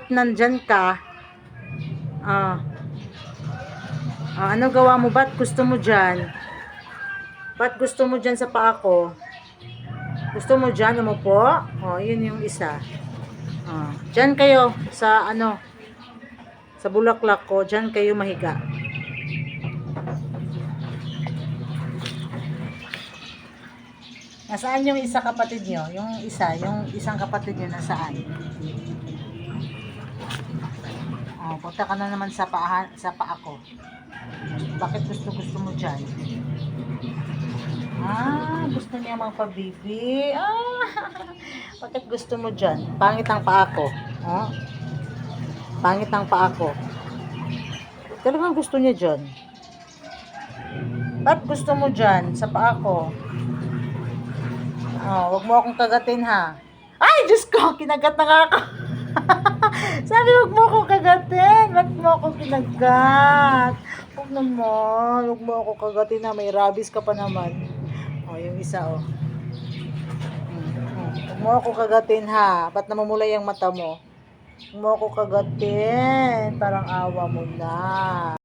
ba't nandyan ka? Ah, ano gawa mo? Ba't gusto mo dyan? Ba't gusto mo dyan sa paa ko? Gusto mo dyan umupo? Oh, yun yung isa. Dyan kayo sa ano, sa bulaklak ko, dyan kayo mahiga. Nasaan yung isa kapatid nyo? Yung isang kapatid nyo nasaan? Punta ka na naman sa paa ko. Bakit gusto mo dyan? Gusto niya magpa-baby. Bakit gusto mo dyan? Pangit ang paa ko. Pangit ang paa ko. Talagang gusto niya dyan. Ba't gusto mo dyan sa paa ko? Wag mo akong kagatin ha. Ay, Diyos ko, kinagat na nga ako. Sabi, wag mo akong kagatin. Ba't mo akong kinagat? Huwag naman. Huwag mo akong kagatin ha. May rabies ka pa naman. Yung isa, Huwag mo akong kagatin ha. Ba't namumulay ang mata mo? Huwag mo akong kagatin. Parang awa mo na.